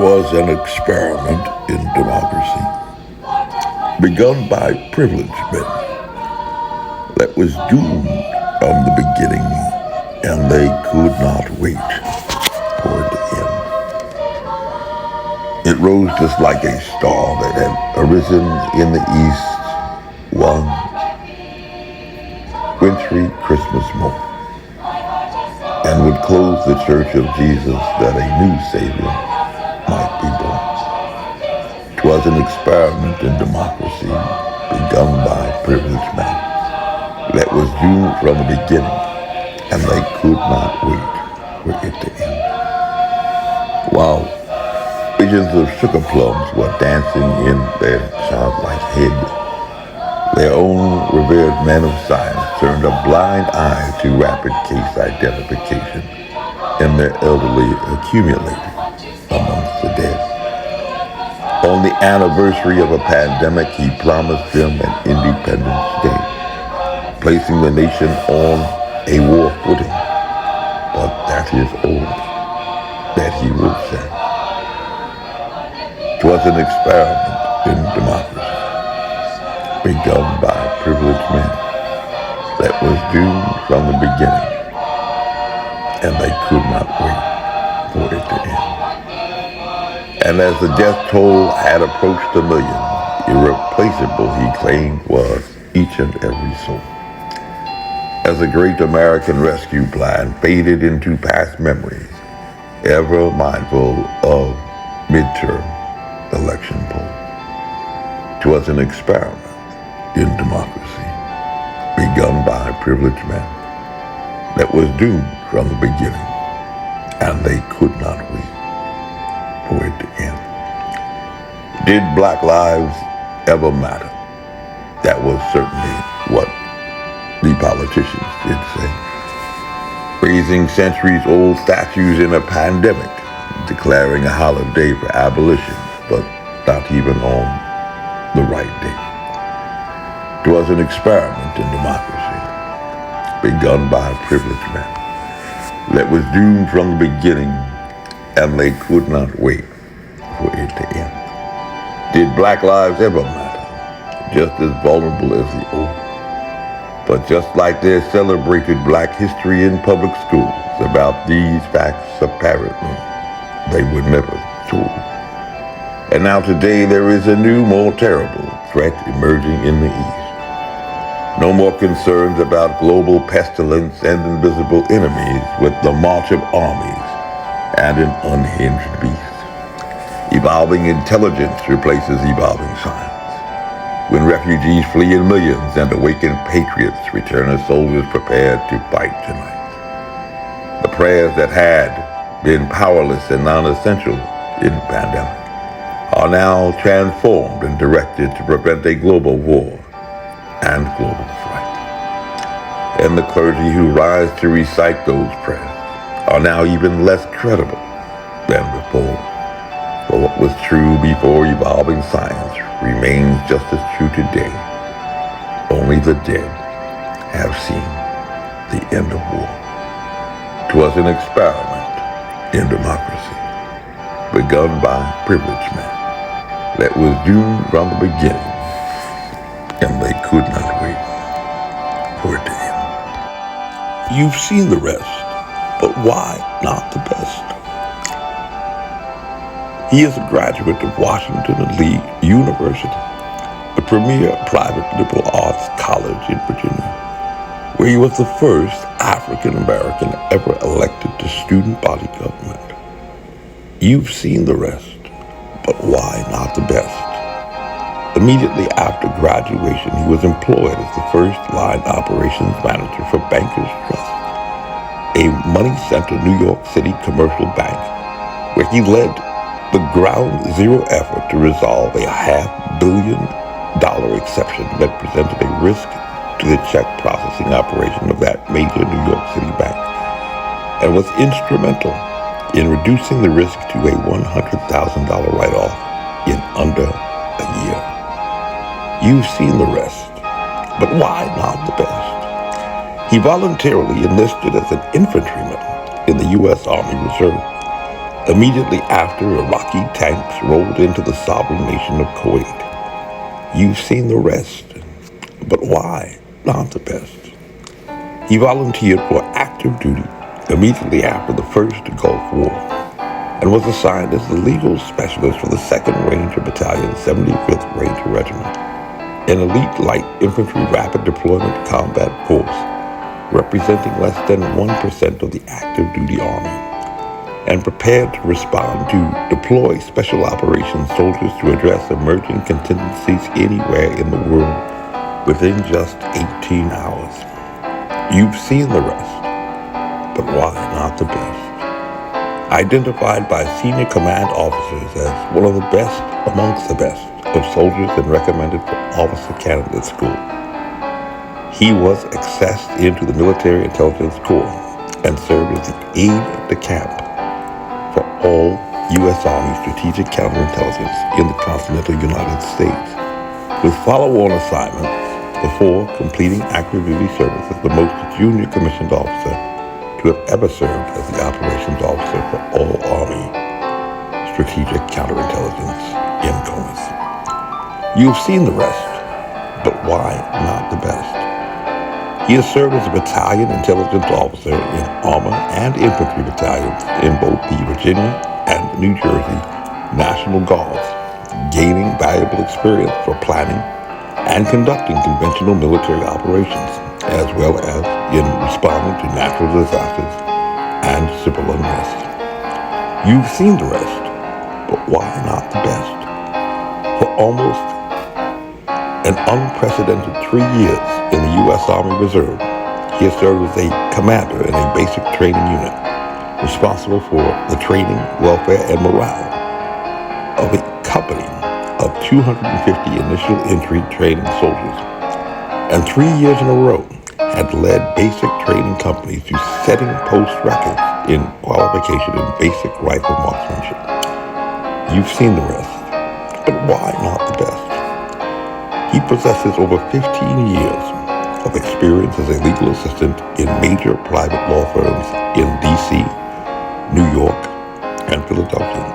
'Twas an experiment in democracy, begun by privileged men, that was doomed from the beginning, and they could not wait for it to end. It rose just like a star that had arisen in the east one wintry Christmas morning, and would close the church of Jesus that a new Savior might be born. 'Twas an experiment in democracy begun by privileged men that was doomed from the beginning, and they could not wait for it to end. While visions of sugar plums were dancing in their childlike head, their own revered men of science turned a blind eye to rapid case identification, and their elderly accumulated amongst the dead. On the anniversary of a pandemic, he promised them an Independence Day, placing the nation on a war footing, but that is all that he will say. 'Twas an experiment in democracy, begun by privileged men, that was doomed from the beginning, and they could not wait for it to end. And as the death toll had approached 1 million, irreplaceable, he claimed, was each and every soul. As the great American rescue plan faded into past memories, ever mindful of midterm election polls. 'Twas an experiment in democracy, begun by privileged men, that was doomed from the beginning, and they could not wait for it to end. Did Black lives ever matter? That was certainly what the politicians did say. Raising centuries-old statues in a pandemic, declaring a holiday for abolition, but not even on the right day. 'Twas an experiment in democracy, begun by privileged men, that was doomed from the beginning, and they could not wait for it to end. Did Black lives ever matter? Just as vulnerable as the old. But just like they celebrated Black history in public schools, about these facts apparently they were never told. And now today there is a new, more terrible threat emerging in the East. No more concerns about global pestilence and invisible enemies with the march of armies and an unhinged beast. Evolving intelligence replaces evolving science. When refugees flee in millions and awakened patriots return as soldiers prepared to fight tonight. The prayers that had been powerless and non-essential in the pandemic are now transformed and directed to prevent a global war and global fright. And the clergy who rise to recite those prayers are now even less credible than before. For what was true before evolving science remains just as true today. Only the dead have seen the end of war. 'Twas an experiment in democracy, begun by privileged men, that was doomed from the beginning, and they could not wait for it to end. You've seen the rest, but why not the best? He is a graduate of Washington and Lee University, the premier private liberal arts college in Virginia, where he was the first African American ever elected to student body government. You've seen the rest, but why not the best? Immediately after graduation, he was employed as the first-line operations manager for Bankers Trust, a money-center New York City commercial bank, where he led the ground zero effort to resolve a $500 million exception that presented a risk to the check processing operation of that major New York City bank, and was instrumental in reducing the risk to a $100,000 write-off in under a year. You've seen the rest, but why not the best? He voluntarily enlisted as an infantryman in the U.S. Army Reserve, immediately after Iraqi tanks rolled into the sovereign nation of Kuwait. You've seen the rest, but why not the best? He volunteered for active duty immediately after the First Gulf War and was assigned as the legal specialist for the 2nd Ranger Battalion, 75th Ranger Regiment, an elite light infantry rapid deployment combat force representing less than 1% of the active duty army, and prepared to respond to deploy special operations soldiers to address emerging contingencies anywhere in the world within just 18 hours. You've seen the rest, but why not the best? Identified by senior command officers as one of the best amongst the best of soldiers and recommended for officer candidate school, he was accessed into the Military Intelligence Corps and served as the aide-de-camp for all U.S. Army strategic counterintelligence in the continental United States, with follow-on assignments before completing active duty service as the most junior commissioned officer to have ever served as the operations officer for all Army strategic counterintelligence in Comas. You've seen the rest, but why not the best? He has served as a battalion intelligence officer in armor and infantry battalions in both the Virginia and New Jersey National Guards, gaining valuable experience for planning and conducting conventional military operations, as well as in responding to natural disasters and civil unrest. You've seen the rest, but why not the best? For almost an unprecedented 3 years in the U.S. Army Reserve, he has served as a commander in a basic training unit, responsible for the training, welfare, and morale of a company of 250 initial entry training soldiers, and 3 years in a row had led basic training companies to setting post records in qualification in basic rifle marksmanship. You've seen the rest, but why not the best? He possesses over 15 years of experience as a legal assistant in major private law firms in D.C., New York, and Philadelphia,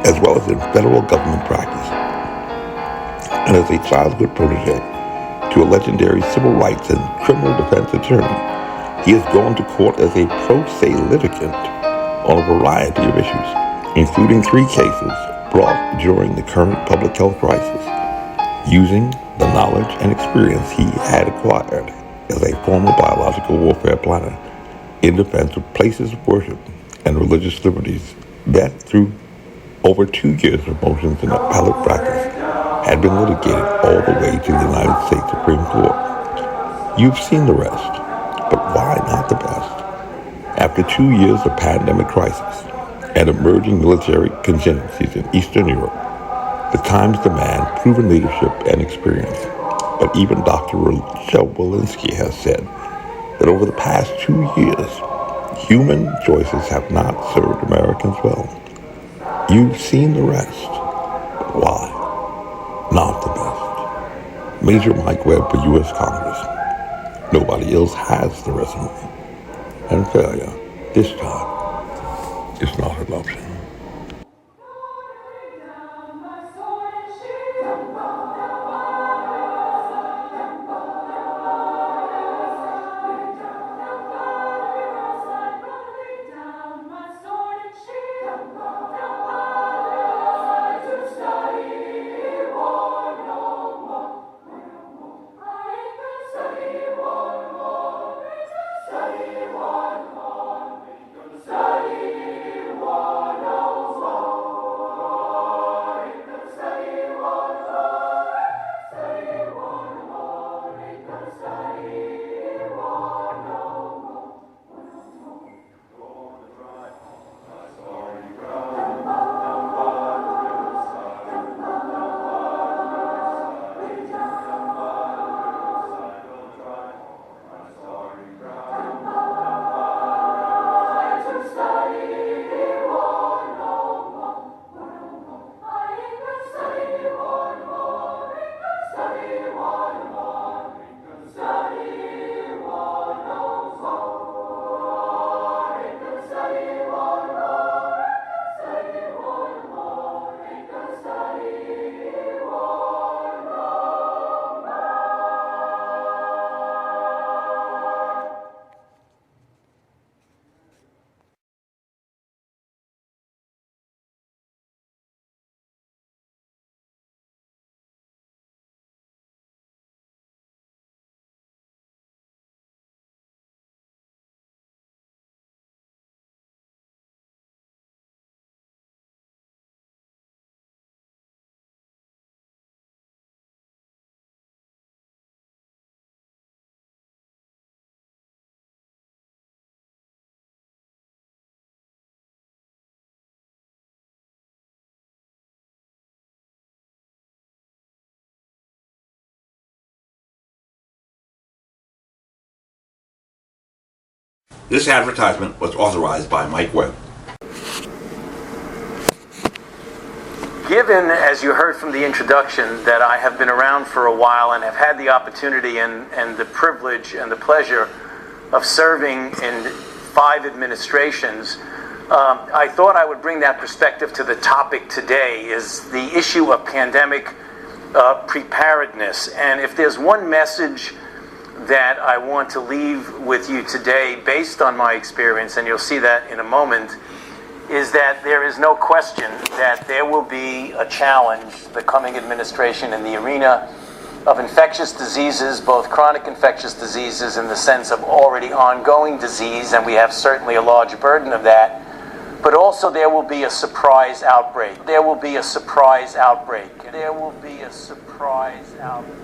as well as in federal government practice, and as a childhood protege to a legendary civil rights and criminal defense attorney. He has gone to court as a pro se litigant on a variety of issues, including 3 cases brought during the current public health crisis, using the knowledge and experience he had acquired as a former biological warfare planner in defense of places of worship and religious liberties that, through over 2 years of motions in appellate practice, had been litigated all the way to the United States Supreme Court. You've seen the rest, but why not the best? After 2 years of pandemic crisis and emerging military contingencies in Eastern Europe, the times demand proven leadership and experience. But even Dr. Rochelle Walensky has said that over the past 2 years, human choices have not served Americans well. You've seen the rest, but why not the best? Major Mike Webb for U.S. Congress. Nobody else has the resume, and failure, this time, is not an option. This advertisement was authorized by Mike Webb. Given, as you heard from the introduction, that I have been around for a while and have had the opportunity and the privilege and the pleasure of serving in 5 administrations, I thought I would bring that perspective to the topic today, is the issue of pandemic preparedness. And if there's one message that I want to leave with you today based on my experience, and you'll see that in a moment, is that there is no question that there will be a challenge, the coming administration, in the arena of infectious diseases, both chronic infectious diseases in the sense of already ongoing disease, and we have certainly a large burden of that, but also there will be a surprise outbreak. There will be a surprise outbreak. There will be a surprise outbreak.